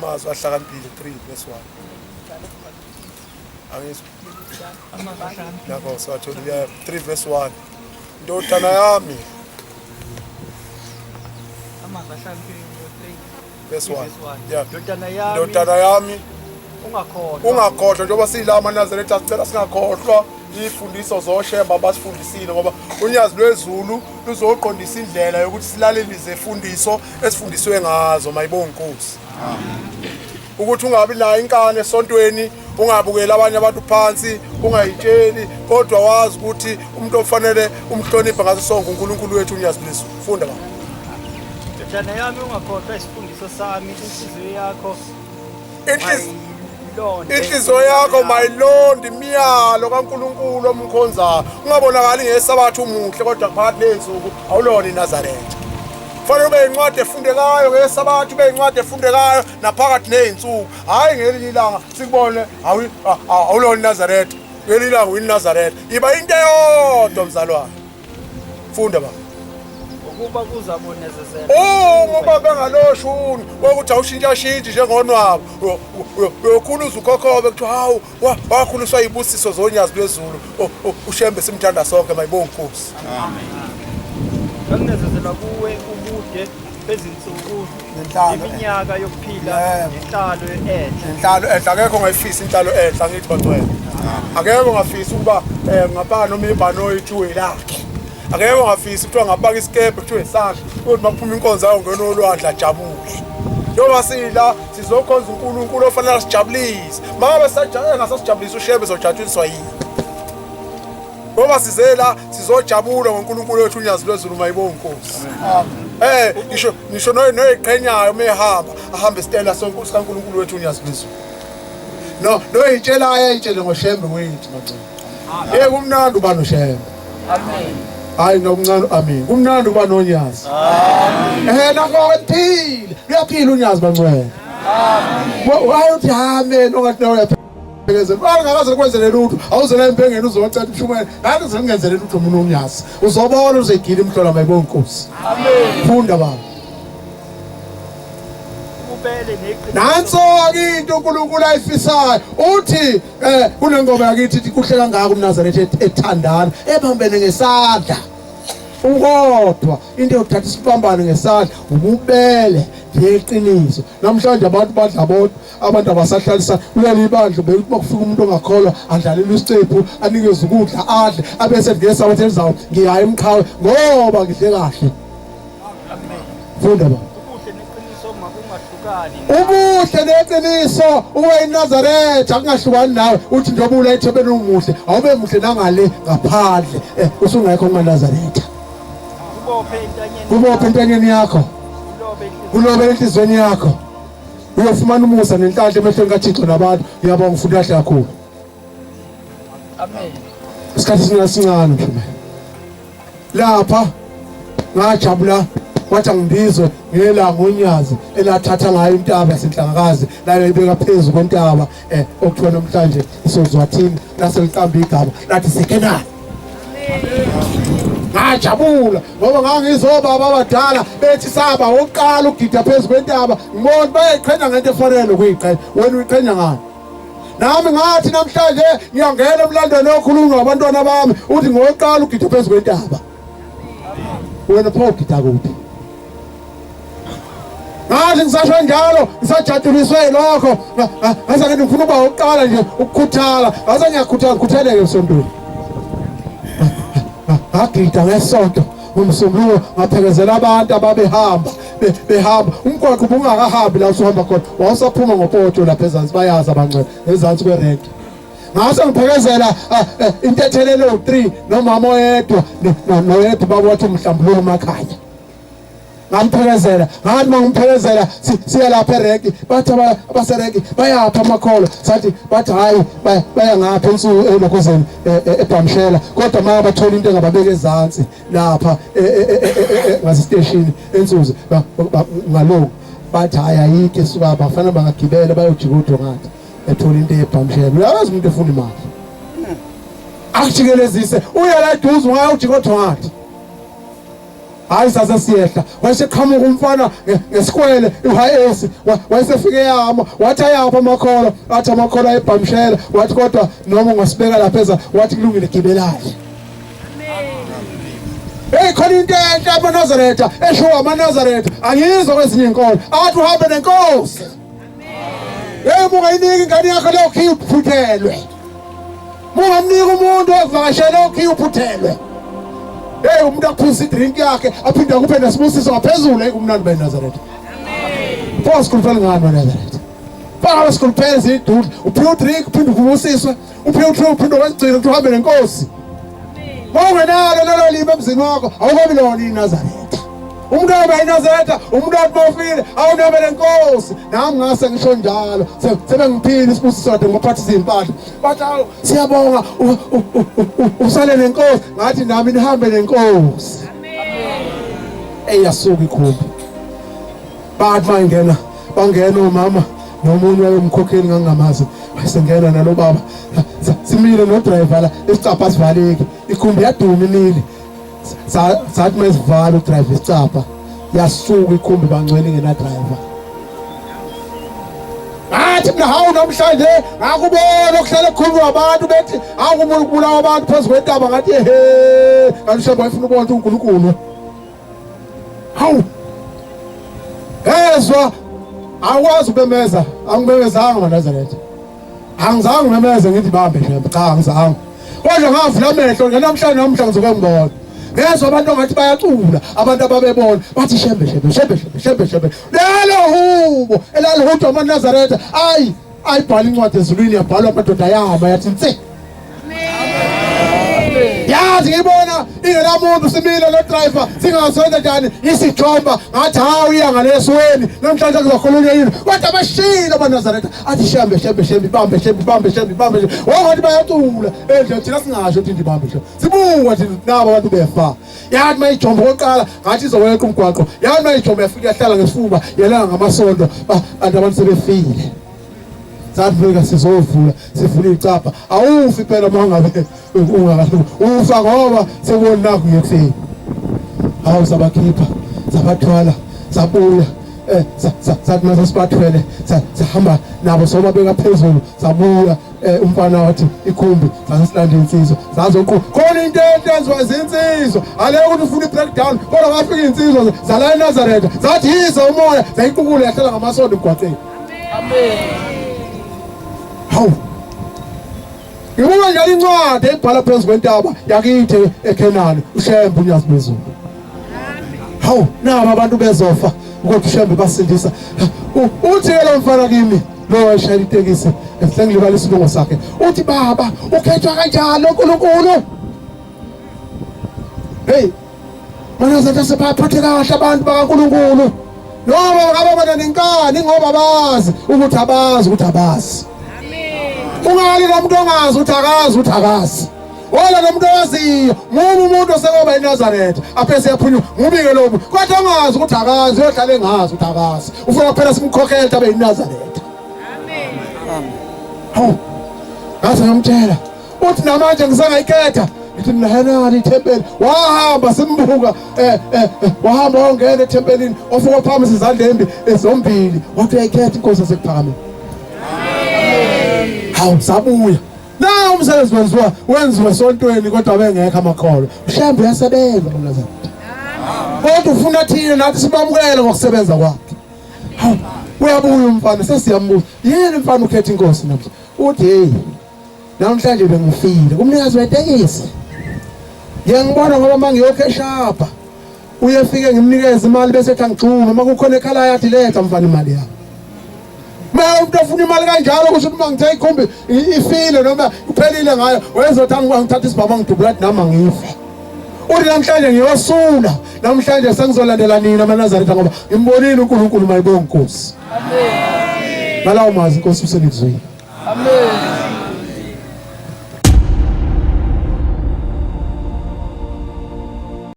amazwi ahlakaniphile 3 verse 1 angizwa nako sathola 3 verse 1 ndodana yami amazwi ahlakaniphile 3 verse 1 yeah ndodana yami ungakhohlwa njengoba siyila amaNazaretha sicela singakhohlwa ifundiso zoshemba abasifundisile ngoba unyazi lwezulu luzoqondisa indlela yokuthi silalelise ifundiso esifundiswe ngazo mayibonge Nkosi ukuthi ungabi la inkani esontweni ungabukela abanye abantu phansi ungayitsheli kodwa wazi ukuthi umuntu ofanele umhloniphe ngaso sonke uNkulunkulu wethu unyazi lwezulu funda baba ndodana yami ungakhohlwa isifundiso sami inhliziyo yakho inhliziyo yakho mayilonde imiyalo kaNkulunkulu omkhonzayo ungabonakali ngesabathu umuhle kodwa phakathi nezinsuku awulona iNazaretha fanele ube incwadi efundekayo ngesabathu ube incwadi efundekayo naphakathi nezinsuku hayi ngelinye ilanga sikubone awulona iNazaretha ngelinye ilanga uyiNazaretha iba into eyodwa mzalwane funda baba ukuba kuzabonezezela ngoba bengaloshuni ukuthi awushintsha njengonwabo uyokhuluza ukhokhobe kuthi hawu wakhuliswa ibusiso zonyazi lwezulu ushembe simthanda sonke mayibonge Nkosi Nginezezela kuwe ubude bezinsuku iminyaka yokuphila inhlalo enhle akekho ngayifisa inhlalo enhle angithi bangcwele akekho ngafisa ukuba ngapha noma ibhano ethuwe lakhe akekho ngafisa kuthiwa ngapaka isikebhe kuthiwe sakhe ukuthi makuphuma inkonzo yayo ngeno olwandla jabule njengoba sila sizokhonza uNkulunkulu ofanele sijabulise mangabe engasasijabulisa ushebe zojathuliswa yini ngoba sizela sizojabula ngoNkulunkulu wethu unyazi lwezulu mayibonge Nkosi ngisho noyiqhenyayo mehamba ahambe isitela sonke sikaNkulunkulu wethu unyazi lwezulu noyitshelayo ayitshele ngoshembe wethu manje kumnandi uba noshembe amen hayi ngokuncane amen kumnandi uba nonyazi amen nako empile uyaphila unyazi bangcwele amen wayothi amen ongathi nawe phezulu angakaze kwenzele lutho awuzela empengeni uzocela umshumela ngathi zingenzele lutho umuntu omnyazi uzobona uzegila imhlola mayibonge Nkosi amen funda baba ubele neqiniso nanso into uNkulunkulu ayifisayo uthi kunengoma yakithi ithi kuhle kangaka uMnazaretha ethandana ebambene ngesandla ukodwa into yokuthatha isibambane ngesandla ububele ngeqiniso namhlanje abantu badla bodwa abantu abasahlalisa kuleli ibandla bekuthi makufika umuntu ongakholwa adlalele isicephu anikeze ukudla adle abese ngesabathe elizayo ngiyaye emqhawe ngoba ngidle kahle amen funda baba ubuhle neqiniso uwe iNazaretha kungahlukani nawe uthi njengoba ulayithebeni umuhle awube muhle nangale ngaphandle usungekho kumaNazaretha kubophe entanyeni yakho kulobe enhlizweni yakho uyofumana umusa nenhlanhla emehlweni kaThixo nabantu uyabonga ufunda kahle kakhulu amen isikhathi singasingana mfana lapha ngajabula wathi ngibizwe ngelanga onyazi elathatha ngayo intaba yasenhlangakazi layo ibeka phezulu kwentaba okuthiwa namhlanje isozwathini laseliqamba igaba lathi sekenani ngajabula ngoba ngangizobaba abadala bethi saba oqala ugida phezulu kwentaba ngibona bayiqhenya ngento efanele ukuyiqhenya wena uyiqhenya ngani nami ngathi namhlanje ngiyangena emlandweni okhulunywa ngabantwana bami uthi ngoqala ugida phezulu kwentaba wena pho ugida kuphi ngathi ngisasho njalo ngisajathuliswe lokho ngase ngifuna ukuba uqala nje ukukhuthala ngase ngiyakhuthaleka esontweni ngagida ngesonto ngomsombuluko ngaphekezela abantu ababehamba umgwaqo ubungakahambi la usuhamba khona wawusaphuma ngopoto lapha ezansi bayazi abangcwele ezansi kwerenki ngase ngiphekezela intethelelo 3 nomama oyedwa noyedwa babathi umhlambuluko emakhaya ngamphekezela ngathi mangiphekezela siya lapha erenki bathi abaserenki bayapha amakholo sathi bathi hayi baya ngapha ensuku elokozeni eBhamshela kodwa manje bathola into engababeka ezantsi lapha ngasestation ensuku ngaloko bathi hayi ayike suka bafana bangagibela bayojika uDongathi ethola into eBhamshela uyazi umuntu efuna imali akujikelezise uya la eduze ungayojika uDongathi hayi sasesiyehla wayeseqhamuka umfana ngesikwele iHS wayesefike yama wathi ayapha amakhola athi amakhola ayebhamshela wathi kodwa noma ungasibeka lapha phezulu wathi kulungile gibelani. Hey khona into enhle amaNazaretha esho amaNazaretha angizwa kwezinye inkolo athi uhambe nenkosi. Hey mungayiniki ingane yakho lokhu iphuthelwe. Mungamnika umuntu ovakashela lokhu iphuthelwe. Hey umuntu akuphuza idrink yakhe aphinde akuphe nesibusiso ngaphezulu kumnandi beNazaretha. Amen. Pause kuphela ngani beNazaretha. Pause sikhuluphele izidudla uphiwe udrink uphinde ubusiswe uphinde wezigcina ukuthi uhambe nenkosi. Mawungenalo lelo limo emzini wakho awukabi lona iNazaretha. Umuntu oba iNazaretha umuntu othmofile awunebe lenkosi. Nami ngase ngisho njalo sebengiphila isibusiso kade ngophathisa impahla. Bathi siyabonga usale nenkosi ngathi nami nihambe nenkosi. Amen. Eyasuka ikhumbi. Bathi bangena umama nomunye wayemkhokheli ngangamazi wayesengena nalo baba simile no driver la isicapha sivaleki ikhumbi yaduma inile sathi masivala udriver isicapha yasuka ikhumbi bangcwele ngena driver. Athi mina hawu namhlanje ngakubona okuhlala ekhumbi wabantu bethi akubulawa abantu phezu kwentaba ngathi he kanti shebo ayifuna ubona uNkulunkulu. Hawu ezwa akwazi ubemeza angibemezanga maNazaretha. Angizange ngimemeze ngithi bambe shembe cha angizange. Kodwa ngavula amehlo namhlanje ngizoke ngibona. Ngezwe abantu ngathi bayacula abantu ababebona bathi shembe. Lelo hubo elalihudo amaNazaretha ayibhala incwadi ezulwini yabhalwa amadoda ayahamba yathi nsi. Yazi ngibona ingelamuntu simile lo driver singasenza njani isijomba ngathi hawu iya ngalesweni namhlanje kuzokhulunywa yini kodwa bashila amaNazaretha athi shembe bambe wonke bayacula endle thina singasho ukuthi ndibambe sibuka thina nabo abantu befa. Yathi mayijomba oqala ngathi izoweqa umgwaqo yathi mayijomba yafika yahlala ngesifuba yelanga ngamasondo abantu sebefile. Sadvika sizovula sivula icapha awufi phela mangabe ufa ngoba sekubona nakho ngekufika. Hawu sabakhipha sabathwala sabuya sathi mase sibathwele sahamba nabo sobabeka phezulu sabuya umfana wathi ikhumbi sasilanda insizwa sazoqhu khona into entenziwa izinsizwa ale ukuthi ufuna i-breakdown kodwa ngafika insizwa zala eNazaretha zathi yiza umoya zayiqukule yahlala ngamasondo emgwaqeni. Amen. Hawu ngibuka njalo incwadi ebhala phezu kwentaba yakithi eKhenani uShembe uNyazi bezulu. Hawu naba abantu bezofa ukuthi uShembe basindisa uthi lo mfana kimi lo wayeshayela itekisi esengilibalisa isilungu sakhe uthi baba ukhethwa kanjalo uNkulunkulu. Hey manje sephathe kahle abantu bakaNkulunkulu noma ngababona nenkani ngoba bazi ukuthi abazi. Ungali nomuntu ongazi ukuthi akazi. Wala nomuntu owaziyo umuntu osekoba iNazaretha aphese yaphunywa ngubike lobu kodwa ongazi ukuthi akazi uyohlala engazi ukuthi akazi ufuna kuphela simkhokhele abe iNazaretha. Amen. Hawu ngaze ngamtshela uthi namanje ngisangayikhetha ngithi mnahanani ithempeli wahamba simbuka wahamba wangena ethempelini ofuka phambi izandlembi ezombili wathi uyayikhetha inkosi yasekuphakameni. Hawu sabuya na umsebenzi wenziwa esontweni kodwa bengekho amakholo uShembe uyasebenza ngoNazaretha. Kodwa ufuna thina nathi sibamukele ngokusebenza kwakhe. Hawu uyabuya umfana sesiyambuza yini mfana ukhetha inkosi namhlanje uthi hey namhlanje bengifile kumnikazi wetekisi ngiyangibona ngoba mangiyokheshapha uyefike ngimnikeze imali bese ethi angigxume makukhona ekhala yathi letha mfana imali yakho. Umuntu afuna imali kanjalo kusho ukuthi mangithe ikhumbi ifile noma uphelile ngayo wezothi angithatha isibaba ngidubula ukuthi nami ngife. Uthi namhlanje ngiyosula namhlanje sengizolandela nina amaNazaretha ngoba ngimbonile uNkulunkulu mayibonke inkosi. Amen. Balawo mazi inkosi uselizweni. Amen.